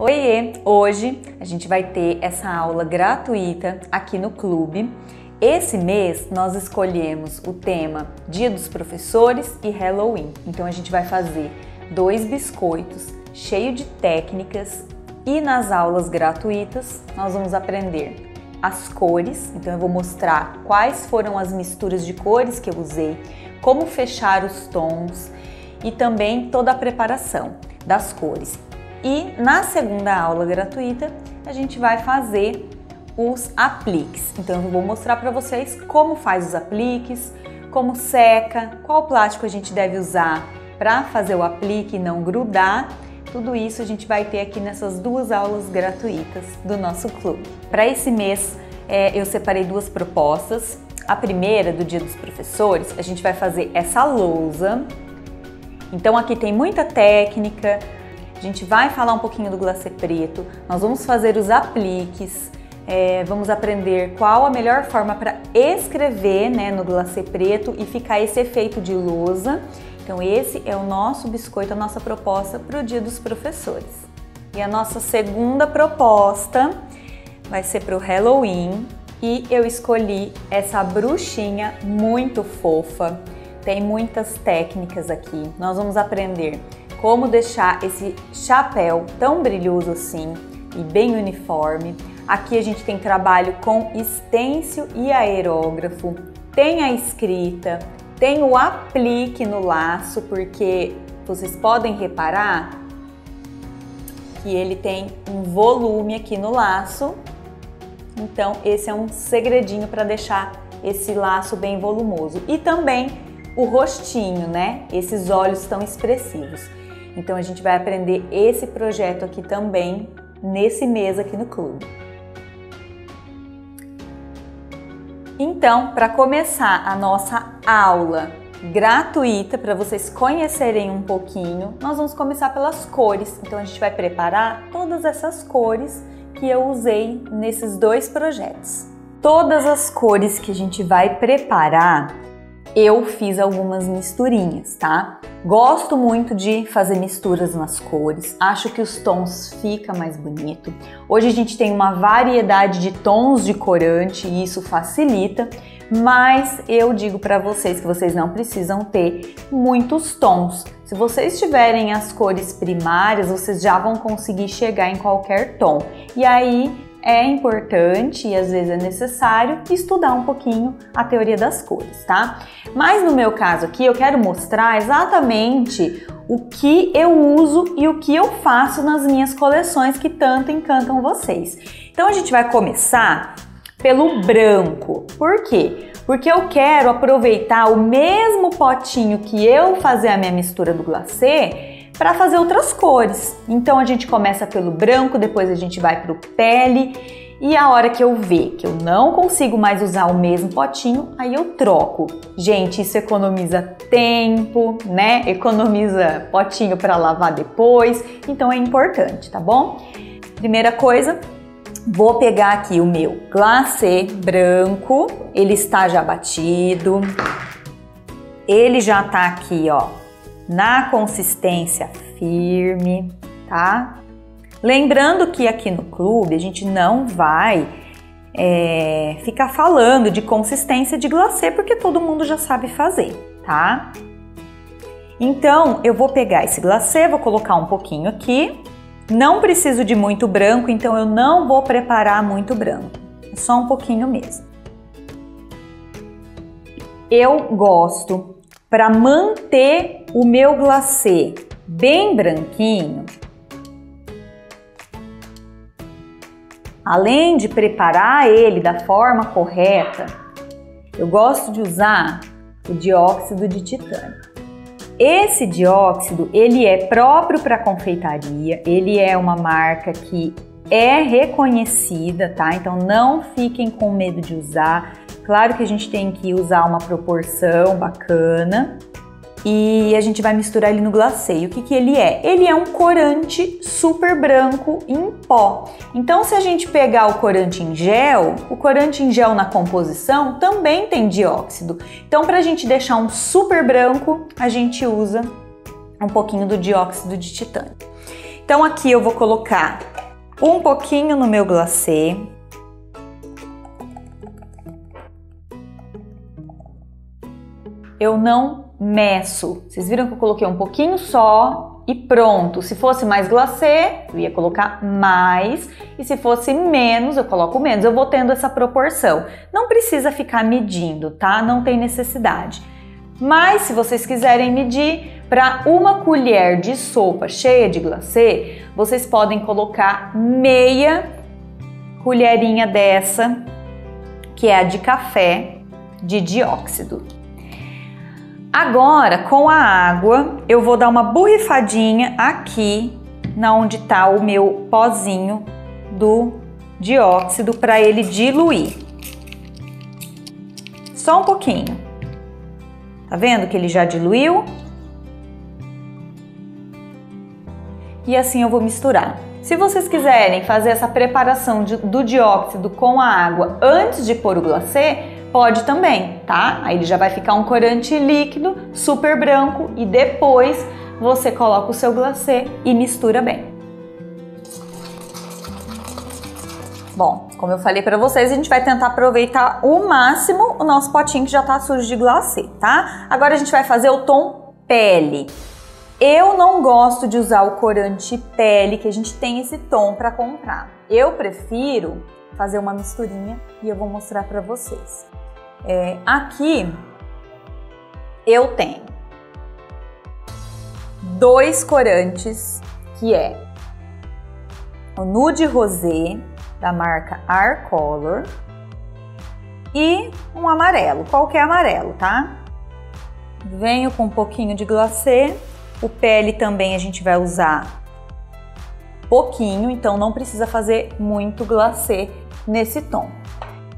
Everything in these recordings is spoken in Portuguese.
Oiê! Hoje a gente vai ter essa aula gratuita aqui no clube. Esse mês nós escolhemos o tema Dia dos Professores e Halloween. Então a gente vai fazer 2 biscoitos cheios de técnicas e nas aulas gratuitas nós vamos aprender as cores. Então eu vou mostrar quais foram as misturas de cores que eu usei, como fechar os tons e também toda a preparação das cores. E na segunda aula gratuita a gente vai fazer os apliques. Então eu vou mostrar para vocês como faz os apliques, como seca, qual plástico a gente deve usar para fazer o aplique e não grudar. Tudo isso a gente vai ter aqui nessas 2 aulas gratuitas do nosso clube. Para esse mês eu separei 2 propostas. A primeira, do Dia dos Professores, a gente vai fazer essa lousa. Então aqui tem muita técnica. A gente vai falar um pouquinho do glacê preto, nós vamos fazer os apliques, vamos aprender qual a melhor forma para escrever, no glacê preto e ficar esse efeito de lousa. Então esse é o nosso biscoito, a nossa proposta para o Dia dos Professores. E a nossa segunda proposta vai ser para o Halloween e eu escolhi essa bruxinha muito fofa. Tem muitas técnicas aqui, nós vamos aprender como deixar esse chapéu tão brilhoso assim e bem uniforme. Aqui a gente tem trabalho com stencil e aerógrafo, tem a escrita, tem o aplique no laço, porque vocês podem reparar que ele tem um volume aqui no laço. Então esse é um segredinho para deixar esse laço bem volumoso. E também o rostinho, Esses olhos tão expressivos. Então a gente vai aprender esse projeto aqui também nesse mês aqui no clube. Então, para começar a nossa aula gratuita, para vocês conhecerem um pouquinho, nós vamos começar pelas cores. Então a gente vai preparar todas essas cores que eu usei nesses 2 projetos. Todas as cores que a gente vai preparar, eu fiz algumas misturinhas, tá? Gosto muito de fazer misturas nas cores, acho que os tons ficam mais bonito. Hoje a gente tem uma variedade de tons de corante e isso facilita, mas eu digo para vocês que vocês não precisam ter muitos tons. Se vocês tiverem as cores primárias, vocês já vão conseguir chegar em qualquer tom. E aí é importante e às vezes é necessário estudar um pouquinho a teoria das cores, tá? Mas no meu caso aqui eu quero mostrar exatamente o que eu uso e o que eu faço nas minhas coleções que tanto encantam vocês. Então a gente vai começar pelo branco. Por quê? Porque eu quero aproveitar o mesmo potinho que eu fazer a minha mistura do glacê para fazer outras cores. Então a gente começa pelo branco, depois a gente vai para o pele e a hora que eu ver que eu não consigo mais usar o mesmo potinho, aí eu troco. Gente, isso economiza tempo, Economiza potinho para lavar depois, então é importante, tá bom? Primeira coisa, vou pegar aqui o meu glacê branco, ele está já batido, ele já tá aqui, ó, na consistência firme, tá? Lembrando que aqui no clube a gente não vai ficar falando de consistência de glacê, porque todo mundo já sabe fazer, tá? Então eu vou pegar esse glacê, vou colocar um pouquinho aqui. Não preciso de muito branco, então eu não vou preparar muito branco, é só um pouquinho mesmo. Eu gosto, para manter o meu glacê bem branquinho, além de preparar ele da forma correta, eu gosto de usar o dióxido de titânio. Esse dióxido, ele é próprio para confeitaria, ele é uma marca que é reconhecida, tá? Então não fiquem com medo de usar. Claro que a gente tem que usar uma proporção bacana e a gente vai misturar ele no glacê. E o que ele é? Ele é um corante super branco em pó. Então se a gente pegar o corante em gel na composição também tem dióxido. Então para a gente deixar um super branco, a gente usa um pouquinho do dióxido de titânio. Então aqui eu vou colocar um pouquinho no meu glacê. Eu não meço. Vocês viram que eu coloquei um pouquinho só e pronto. Se fosse mais glacê, eu ia colocar mais. E se fosse menos, eu coloco menos. Eu vou tendo essa proporção. Não precisa ficar medindo, tá? Não tem necessidade. Mas se vocês quiserem medir, para uma colher de sopa cheia de glacê, vocês podem colocar meia colherinha dessa, que é a de café de dióxido. Agora, com a água, eu vou dar uma borrifadinha aqui, na onde está o meu pozinho do dióxido, para ele diluir. Só um pouquinho. Tá vendo que ele já diluiu? E assim eu vou misturar. Se vocês quiserem fazer essa preparação do dióxido com a água antes de pôr o glacê, pode também, tá? Aí ele já vai ficar um corante líquido, super branco, e depois você coloca o seu glacê e mistura bem. Bom, como eu falei para vocês, a gente vai tentar aproveitar o máximo o nosso potinho que já tá sujo de glacê, tá? Agora a gente vai fazer o tom pele. Eu não gosto de usar o corante pele, que a gente tem esse tom para comprar. Eu prefiro fazer uma misturinha e eu vou mostrar para vocês. Aqui eu tenho 2 corantes, que é o Nude Rosé da marca Arcolor e um amarelo, qualquer amarelo, tá? Venho com um pouquinho de glacê. O pele também a gente vai usar pouquinho, então não precisa fazer muito glacê nesse tom.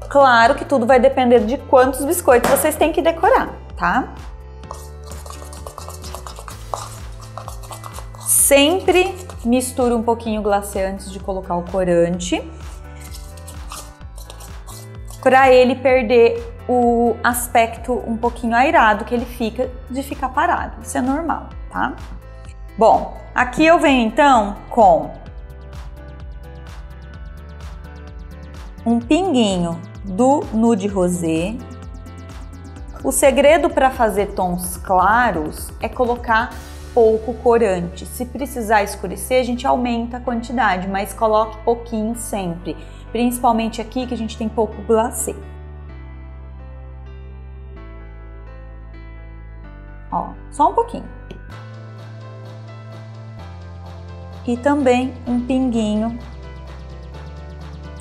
Claro que tudo vai depender de quantos biscoitos vocês têm que decorar, tá? Sempre misture um pouquinho o glacê antes de colocar o corante, para ele perder o aspecto um pouquinho airado que ele fica de ficar parado. Isso é normal, tá? Bom, aqui eu venho então com um pinguinho do Nude Rosé. O segredo para fazer tons claros é colocar pouco corante. Se precisar escurecer, a gente aumenta a quantidade, mas coloque pouquinho sempre, principalmente aqui que a gente tem pouco glacê. Ó, só um pouquinho. E também um pinguinho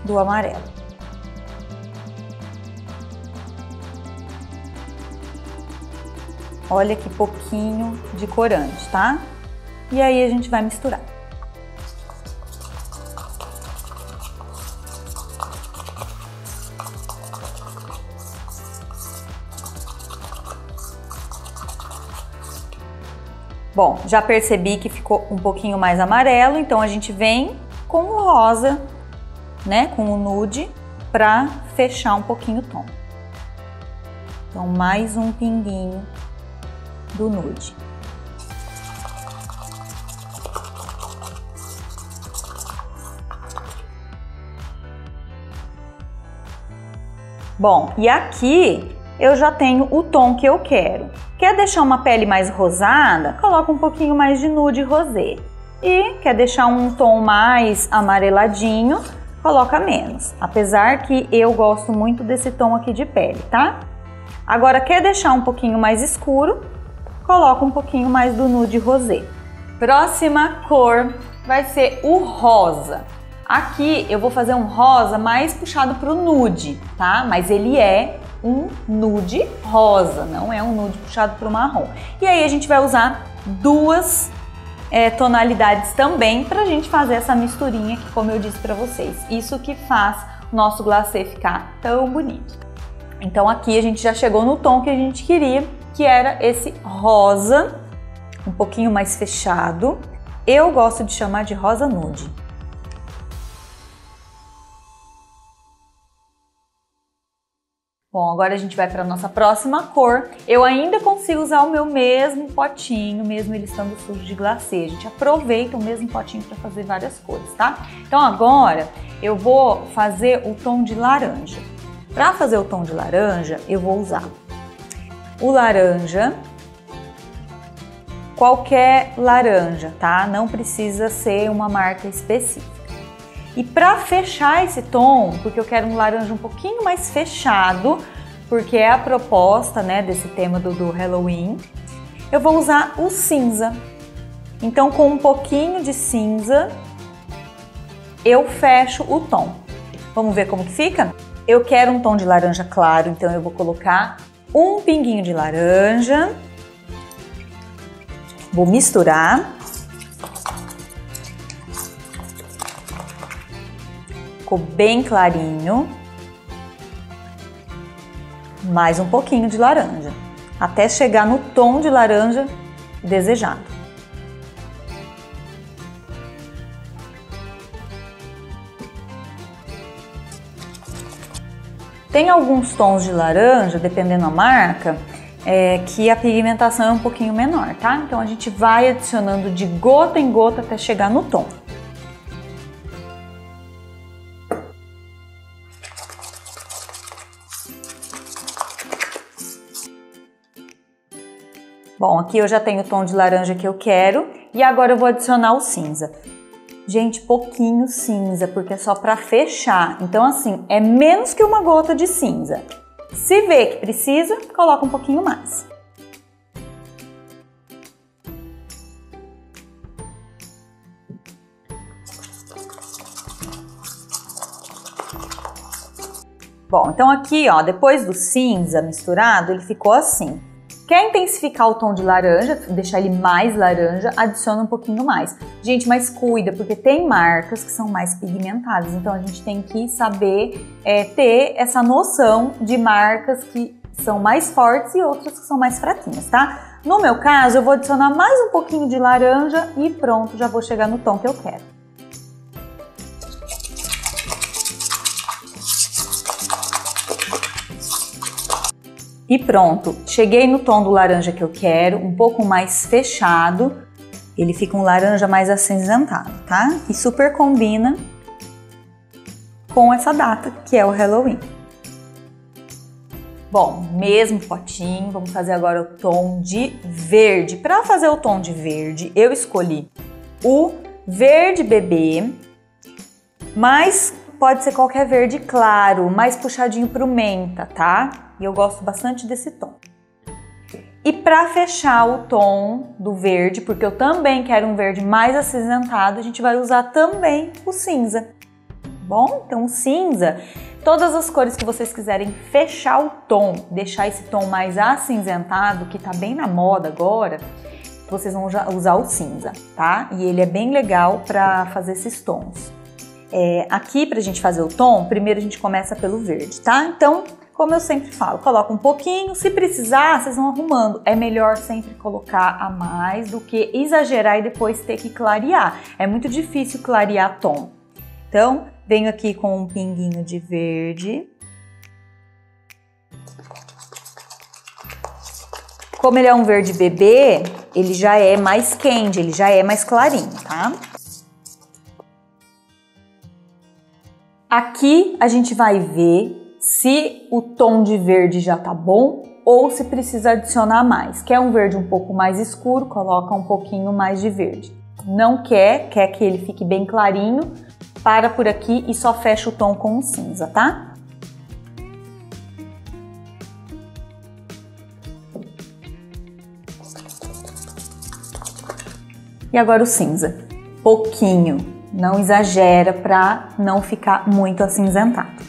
do amarelo. Olha que pouquinho de corante, tá? E aí a gente vai misturar. Bom, já percebi que ficou um pouquinho mais amarelo, então a gente vem com o rosa, né, com o nude, pra fechar um pouquinho o tom. Então, mais um pinguinho do nude. Bom, e aqui eu já tenho o tom que eu quero. Quer deixar uma pele mais rosada? Coloca um pouquinho mais de nude rosé. E quer deixar um tom mais amareladinho? Coloca menos. Apesar que eu gosto muito desse tom aqui de pele, tá? Agora, quer deixar um pouquinho mais escuro? Coloca um pouquinho mais do nude rosé. Próxima cor vai ser o rosa. Aqui eu vou fazer um rosa mais puxado para o nude, tá? Mas ele é um nude rosa, não é um nude puxado para o marrom. E aí a gente vai usar duas tonalidades também para a gente fazer essa misturinha que, como eu disse para vocês, isso que faz o nosso glacê ficar tão bonito. Então aqui a gente já chegou no tom que a gente queria, que era esse rosa, um pouquinho mais fechado. Eu gosto de chamar de rosa nude. Bom, agora a gente vai para nossa próxima cor. Eu ainda consigo usar o meu mesmo potinho, mesmo ele estando sujo de glacê. A gente aproveita o mesmo potinho para fazer várias cores, tá? Então agora eu vou fazer o tom de laranja. Para fazer o tom de laranja, eu vou usar o laranja, qualquer laranja, tá? Não precisa ser uma marca específica. E para fechar esse tom, porque eu quero um laranja um pouquinho mais fechado, porque é a proposta, né, desse tema do Halloween, eu vou usar o cinza. Então, com um pouquinho de cinza, eu fecho o tom. Vamos ver como que fica? Eu quero um tom de laranja claro, então eu vou colocar um pinguinho de laranja. Vou misturar. Ficou bem clarinho. Mais um pouquinho de laranja, até chegar no tom de laranja desejado. Tem alguns tons de laranja, dependendo da marca, que a pigmentação é um pouquinho menor, tá? Então a gente vai adicionando de gota em gota até chegar no tom. Bom, aqui eu já tenho o tom de laranja que eu quero e agora eu vou adicionar o cinza. Gente, pouquinho cinza, porque é só para fechar. Então, assim, é menos que uma gota de cinza. Se vê que precisa, coloca um pouquinho mais. Bom, então aqui, ó, depois do cinza misturado, ele ficou assim. Quer intensificar o tom de laranja, deixar ele mais laranja, adiciona um pouquinho mais. Gente, mas cuida, porque tem marcas que são mais pigmentadas, então a gente tem que saber ter essa noção de marcas que são mais fortes e outras que são mais fraquinhas, tá? No meu caso, eu vou adicionar mais um pouquinho de laranja e pronto, já vou chegar no tom que eu quero. E pronto, cheguei no tom do laranja que eu quero, um pouco mais fechado, ele fica um laranja mais acinzentado, tá? E super combina com essa data, que é o Halloween. Bom, mesmo potinho, vamos fazer agora o tom de verde. Para fazer o tom de verde, eu escolhi o verde bebê, mas pode ser qualquer verde claro, mais puxadinho pro menta, tá? E eu gosto bastante desse tom. E para fechar o tom do verde, porque eu também quero um verde mais acinzentado, a gente vai usar também o cinza. Bom, então o cinza, todas as cores que vocês quiserem fechar o tom, deixar esse tom mais acinzentado, que tá bem na moda agora, vocês vão usar o cinza, tá? E ele é bem legal para fazer esses tons. Aqui, pra gente fazer o tom, primeiro a gente começa pelo verde, tá? Então, como eu sempre falo, coloca um pouquinho, se precisar, vocês vão arrumando. É melhor sempre colocar a mais do que exagerar e depois ter que clarear. É muito difícil clarear tom. Então, venho aqui com um pinguinho de verde. Como ele é um verde bebê, ele já é mais quente, ele já é mais clarinho, tá? Aqui a gente vai ver se o tom de verde já tá bom ou se precisa adicionar mais. Quer um verde um pouco mais escuro, coloca um pouquinho mais de verde. Não quer que ele fique bem clarinho, para por aqui e só fecha o tom com o cinza, tá? E agora o cinza. Pouquinho, não exagera para não ficar muito acinzentado.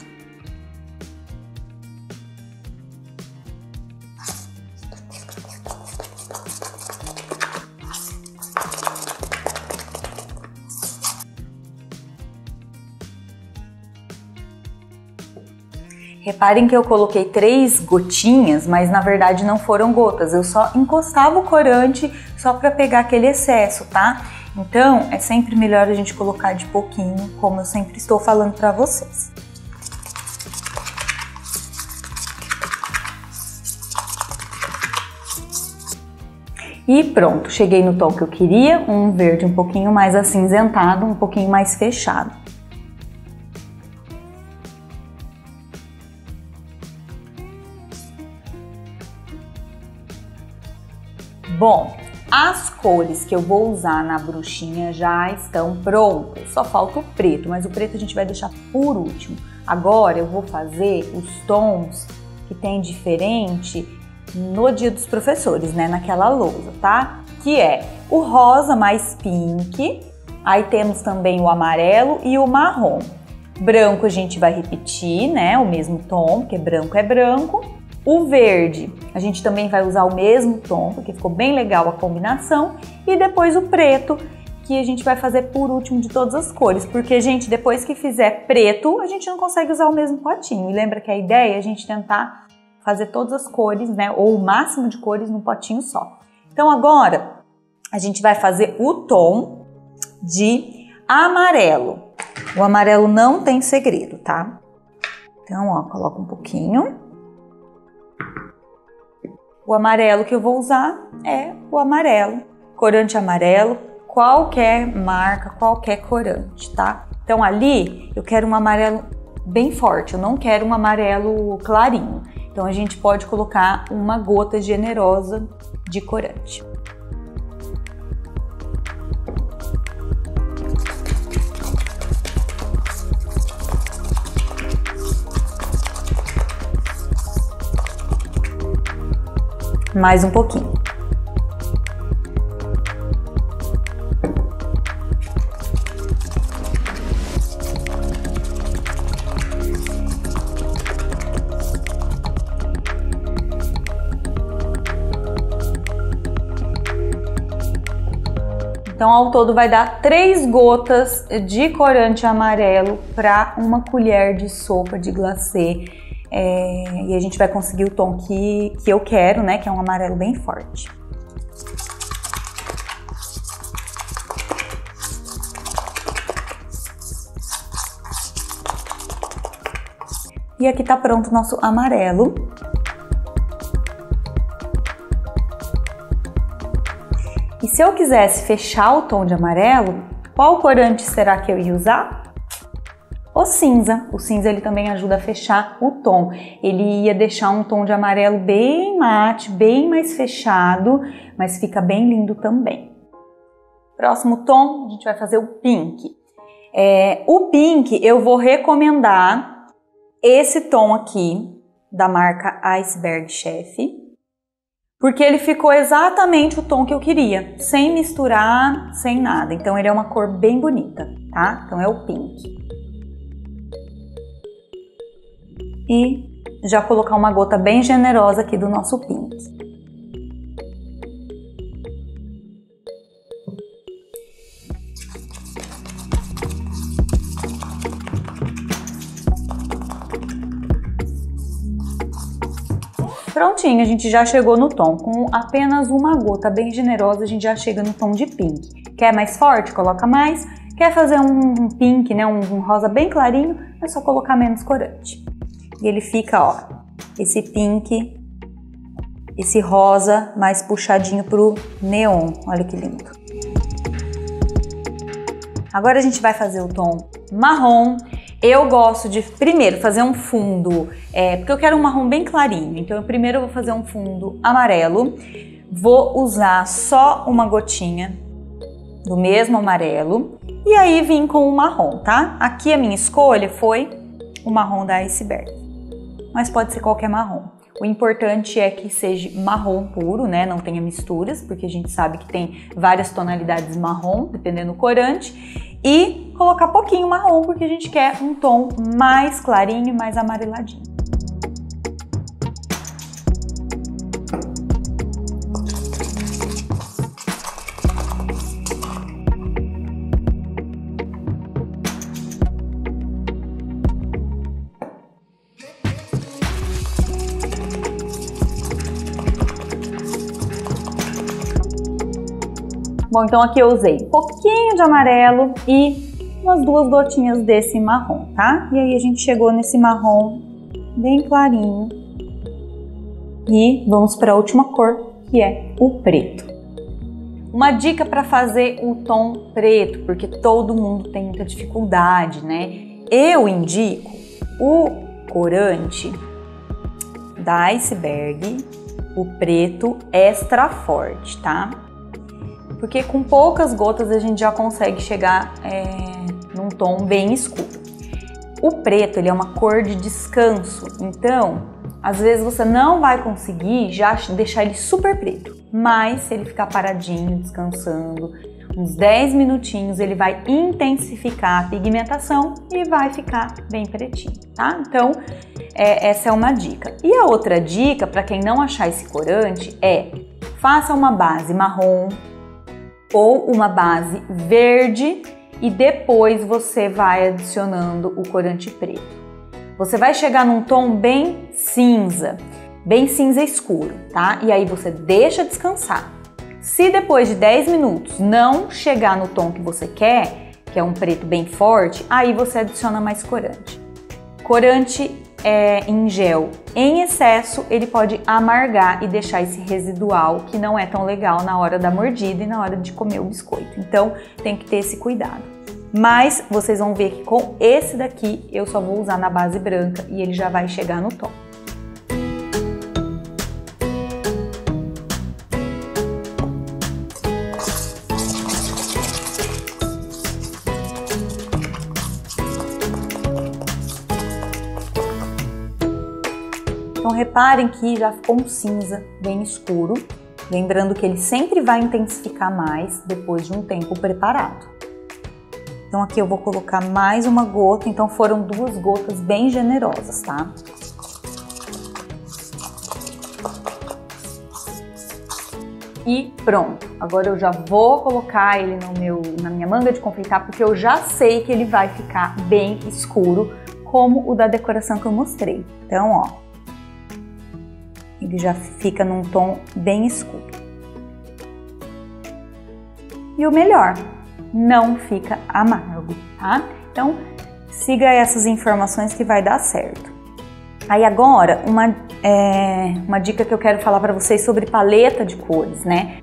Reparem que eu coloquei 3 gotinhas, mas na verdade não foram gotas, eu só encostava o corante só para pegar aquele excesso, tá? Então é sempre melhor a gente colocar de pouquinho, como eu sempre estou falando para vocês. E pronto, cheguei no tom que eu queria, um verde um pouquinho mais acinzentado, um pouquinho mais fechado. Bom, as cores que eu vou usar na bruxinha já estão prontas, só falta o preto, mas o preto a gente vai deixar por último. Agora eu vou fazer os tons que tem diferente no Dia dos Professores, né, naquela lousa, tá? Que é o rosa mais pink, aí temos também o amarelo e o marrom. Branco a gente vai repetir, né, o mesmo tom, porque branco é branco. O verde, a gente também vai usar o mesmo tom, porque ficou bem legal a combinação. E depois o preto, que a gente vai fazer por último de todas as cores. Porque, gente, depois que fizer preto, a gente não consegue usar o mesmo potinho. E lembra que a ideia é a gente tentar fazer todas as cores, né? Ou o máximo de cores num potinho só. Então agora, a gente vai fazer o tom de amarelo. O amarelo não tem segredo, tá? Então, ó, coloca um pouquinho. O amarelo que eu vou usar é o amarelo, corante amarelo, qualquer marca, qualquer corante, tá? Então ali eu quero um amarelo bem forte, eu não quero um amarelo clarinho. Então a gente pode colocar uma gota generosa de corante. Mais um pouquinho. Então, ao todo vai dar 3 gotas de corante amarelo para uma colher de sopa de glacê. E a gente vai conseguir o tom que eu quero, né? Que é um amarelo bem forte. E aqui tá pronto o nosso amarelo. E se eu quisesse fechar o tom de amarelo, qual corante será que eu ia usar? O cinza. O cinza ele também ajuda a fechar o tom. Ele ia deixar um tom de amarelo bem mate, bem mais fechado, mas fica bem lindo também. Próximo tom, a gente vai fazer o pink. O pink eu vou recomendar esse tom aqui, da marca Iceberg Chef, porque ele ficou exatamente o tom que eu queria, sem misturar, sem nada. Então ele é uma cor bem bonita, tá? Então é o pink. E já colocar uma gota bem generosa aqui do nosso pink. Prontinho, a gente já chegou no tom. Com apenas uma gota bem generosa, a gente já chega no tom de pink. Quer mais forte? Coloca mais. Quer fazer um pink, né, um rosa bem clarinho? É só colocar menos corante. E ele fica, ó, esse pink, esse rosa mais puxadinho pro neon. Olha que lindo. Agora a gente vai fazer o tom marrom. Eu gosto de primeiro fazer um fundo, porque eu quero um marrom bem clarinho. Então primeiro eu vou fazer um fundo amarelo. Vou usar só uma gotinha do mesmo amarelo. E aí vim com o marrom, tá? Aqui a minha escolha foi o marrom da Iceberg. Mas pode ser qualquer marrom. O importante é que seja marrom puro, né? Não tenha misturas, porque a gente sabe que tem várias tonalidades marrom, dependendo do corante. E colocar pouquinho marrom, porque a gente quer um tom mais clarinho, mais amareladinho. Bom, então aqui eu usei um pouquinho de amarelo e umas 2 gotinhas desse marrom, tá? E aí a gente chegou nesse marrom bem clarinho. E vamos para a última cor, que é o preto. Uma dica para fazer o tom preto, porque todo mundo tem muita dificuldade, né? Eu indico o corante da Iceberg, o preto extra forte, tá? Porque com poucas gotas a gente já consegue chegar num tom bem escuro. O preto, ele é uma cor de descanso, então às vezes você não vai conseguir já deixar ele super preto, mas se ele ficar paradinho, descansando, uns 10 minutinhos, ele vai intensificar a pigmentação e vai ficar bem pretinho, tá? Então, essa é uma dica. E a outra dica, para quem não achar esse corante, faça uma base marrom ou uma base verde e depois você vai adicionando o corante preto. Você vai chegar num tom bem cinza escuro, tá? E aí você deixa descansar. Se depois de 10 minutos não chegar no tom que você quer, que é um preto bem forte, aí você adiciona mais corante. Corante em gel em excesso, ele pode amargar e deixar esse residual que não é tão legal na hora da mordida e na hora de comer o biscoito. Então tem que ter esse cuidado. Mas vocês vão ver que com esse daqui eu só vou usar na base branca e ele já vai chegar no tom. Então reparem que já ficou um cinza bem escuro, lembrando que ele sempre vai intensificar mais depois de um tempo preparado. Então aqui eu vou colocar mais uma gota, então foram 2 gotas bem generosas, tá? E pronto, agora eu já vou colocar ele na minha manga de confeitar, porque eu já sei que ele vai ficar bem escuro, como o da decoração que eu mostrei. Então, ó, ele já fica num tom bem escuro. E o melhor, não fica amargo, tá? Então, siga essas informações que vai dar certo. Aí agora, uma dica que eu quero falar para vocês sobre paleta de cores, né?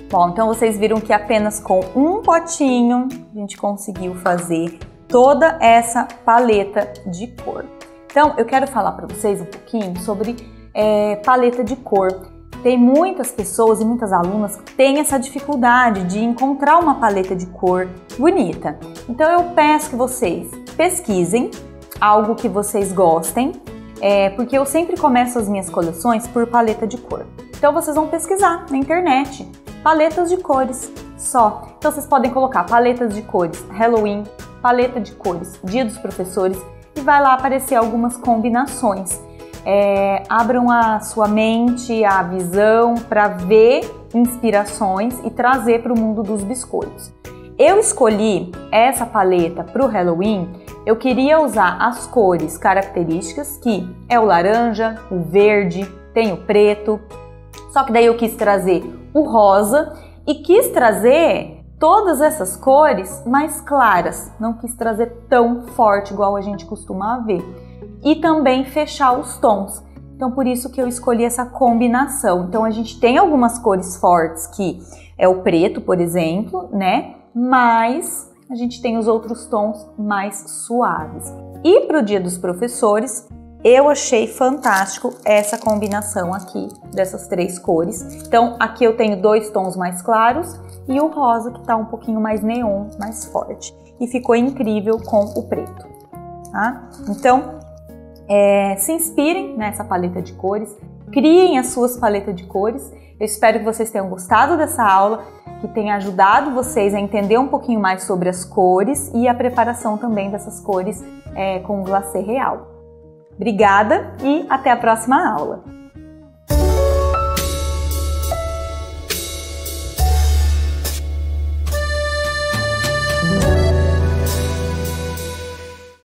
Bom, então vocês viram que apenas com um potinho a gente conseguiu fazer toda essa paleta de cor. Então, eu quero falar para vocês um pouquinho sobre paleta de cor. Tem muitas pessoas e muitas alunas que têm essa dificuldade de encontrar uma paleta de cor bonita. Então eu peço que vocês pesquisem algo que vocês gostem, porque eu sempre começo as minhas coleções por paleta de cor. Então vocês vão pesquisar na internet, paletas de cores só. Então vocês podem colocar paletas de cores Halloween, paleta de cores Dia dos Professores e vai lá aparecer algumas combinações. Abram a sua mente, a visão para ver inspirações e trazer para o mundo dos biscoitos. Eu escolhi essa paleta para o Halloween, eu queria usar as cores características, que é o laranja, o verde, tem o preto, só que daí eu quis trazer o rosa e quis trazer todas essas cores mais claras, não quis trazer tão forte igual a gente costuma ver. E também fechar os tons. Então, por isso que eu escolhi essa combinação. Então, a gente tem algumas cores fortes, que é o preto, por exemplo, né? Mas a gente tem os outros tons mais suaves. E para o Dia dos Professores, eu achei fantástico essa combinação aqui dessas 3 cores. Então, aqui eu tenho 2 tons mais claros e o rosa que está um pouquinho mais neon, mais forte. E ficou incrível com o preto, tá? Então, se inspirem nessa paleta de cores, criem as suas paletas de cores. Eu espero que vocês tenham gostado dessa aula, que tenha ajudado vocês a entender um pouquinho mais sobre as cores e a preparação também dessas cores com glacê real. Obrigada e até a próxima aula!